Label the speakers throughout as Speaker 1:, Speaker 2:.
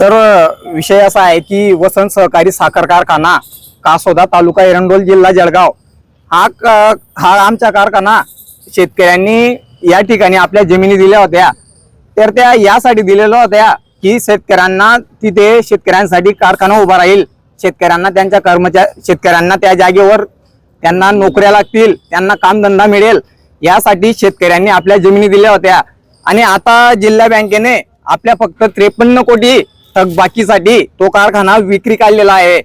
Speaker 1: तर विषय असा आहे की वसंत सहकारी साखर कारखाना कासोदा तालुका एरंडोल जिल्हा जळगाव हा आमचा कारखाना शेतकऱ्यांनी या ठिकाणी आपल्या जमिनी दिल्या होत्या। तर त्या यासाठी दिलेल्या होत्या की शेतकऱ्यांना तिथे शेतकऱ्यांसाठी कारखाना उभा राहील, शेतकऱ्यांना त्यांच्या शेतकऱ्यांना त्या जागेवर त्यांना नोकऱ्या लागतील, त्यांना कामधंदा मिळेल, यासाठी शेतकऱ्यांनी आपल्या जमिनी दिल्या होत्या। आणि आता जिल्हा बँकेने आपल्या फक्त 53 कोटी थकबाकीसाठी तो कारखाना विक्री काढलेला आहे।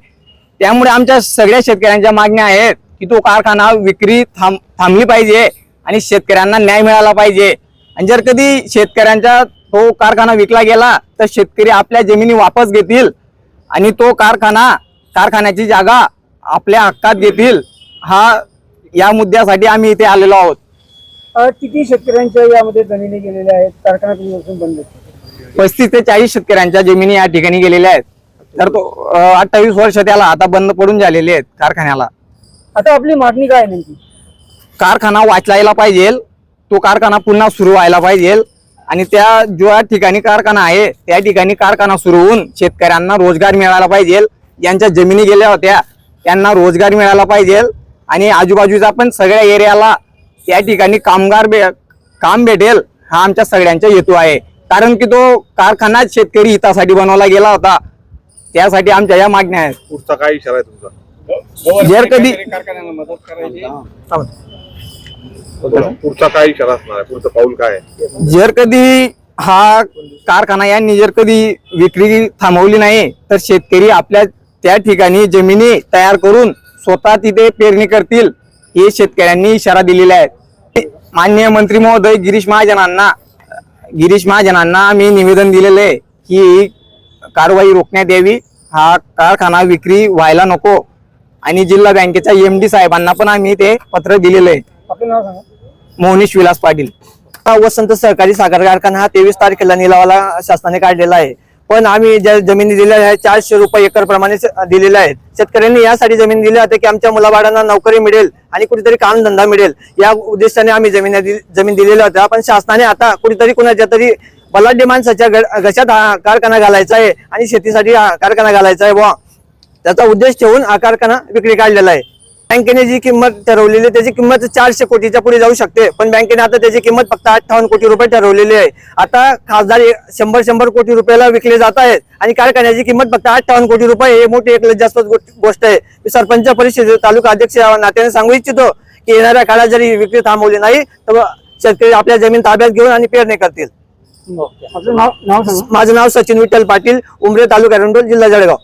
Speaker 1: त्यामुळे आमच्या सगळ्या शेतकऱ्यांच्या मागण्या आहेत की तो कारखाना विक्री थांबली पाहिजे आणि शेतकऱ्यांना न्याय मिळाला पाहिजे। आणि जर कधी शेतकऱ्यांचा तो कारखाना विकला गेला तर शेतकरी आपल्या जमिनी वापस घेतील आणि तो कारखान्याची जागा आपल्या हक्कात घेतील। या मुद्द्यासाठी आम्ही इथे आलेलो आहोत।
Speaker 2: किती शेतकऱ्यांच्या यामध्ये जमिनी गेलेल्या आहेत? कारखाना बंद
Speaker 1: 35 ते 40 शेतकऱ्यांच्या जमिनी या ठिकाणी गेलेल्या आहेत। तर तो 28 वर्ष त्याला आता बंद पडून झालेले आहेत कारखान्याला।
Speaker 2: आता आपली मागणी काय नेमकी?
Speaker 1: कारखाना वाचलायला पाहिजे, तो कारखाना पुन्हा सुरू व्हायला पाहिजे आणि त्या ज्या ठिकाणी कारखाना आहे त्या ठिकाणी कारखाना सुरू होऊन शेतकऱ्यांना रोजगार मिळाला पाहिजे। ज्यांच्या जमिनी गेल्या होत्या त्यांना रोजगार मिळाला पाहिजे आणि आजूबाजूचा पण सगळ्या एरियाला त्या ठिकाणी काम भेटेल, हा आमच्या सगळ्यांचा हेतू आहे। कारण की तो कारखाना शेतकरी हितासाठी बनवला गेला होता, त्यासाठी आमच्या या मागण्या आहेत।
Speaker 3: पुढचा काय इशारा आहे तुमचा?
Speaker 1: जर कधी
Speaker 3: पुढचा काय इशारा असणार आहे? पुढचं पाऊल काय आहे?
Speaker 1: जर कधी हा कारखाना यांनी जर कधी विक्री थांबवली नाही तर शेतकरी आपल्या त्या ठिकाणी जमिनी तयार करून स्वतः तिथे पेरणी करतील, हे शेतकऱ्यांनी इशारा दिलेला आहे। माननीय मंत्री महोदय गिरीश महाजनांना आम्ही निवेदन दिलेले आहे की कारवाई रोखण्यात यावी, हा कारखाना विक्री व्हायला नको। आणि जिल्हा बँकेच्या MD साहेबांना पण आम्ही ते पत्र दिलेलं आहे।
Speaker 2: आपलं नाव सांगा।
Speaker 1: मोहनीश विलास पाटील।
Speaker 4: वसंत सहकारी साखर कारखाना हा 23 तारखेला निलावाला शासनाने काढलेला आहे, पण आम्ही ज्या जमिनी दिल्या आहेत 400 रुपये एकर प्रमाणे दिलेल्या आहेत। शेतकऱ्यांनी यासाठी जमीन दिली होती की आमच्या मुलाबाळांना नोकरी मिळेल आणि कुठेतरी कामधंदा मिळेल, या उद्देशाने आम्ही जमीन दिलेल्या होत्या। पण शासनाने आता कुठेतरी कुणाच्या तरी बलाढ्य माणसाच्या घशात हा कारखाना घालायचा आहे आणि शेतीसाठी हा कारखाना घालायचा आहे बुवा, त्याचा उद्देश ठेवून हा कारखाना विक्री काढलेला आहे। बँकेने जी किंमत ठरवलेली त्याची किंमत 400 कोटीच्या पुढे जाऊ शकते, पण बँकेने आता त्याची किंमत फक्त 58 कोटी रुपये ठरवलेली आहे। आता खासदार 100 कोटी रुपयाला विकले जात आहेत आणि कारखान्याची किंमत फक्त 58 कोटी रुपये, हे मोठी एक लज्जास्पद गोष्ट आहे। मी सरपंच परिषद तालुका अध्यक्ष या नात्याने सांगू इच्छितो की येणाऱ्या काळात जरी विक्री थांबवली नाही तर शेतकरी आपल्या जमीन ताब्यात घेऊन आणि पेरणी करतील।
Speaker 2: आपलं नाव सांगा।
Speaker 4: माझं नाव सचिन विठ्ठल पाटील, उमरे तालुका एरंडोल जिल्हा जळगाव।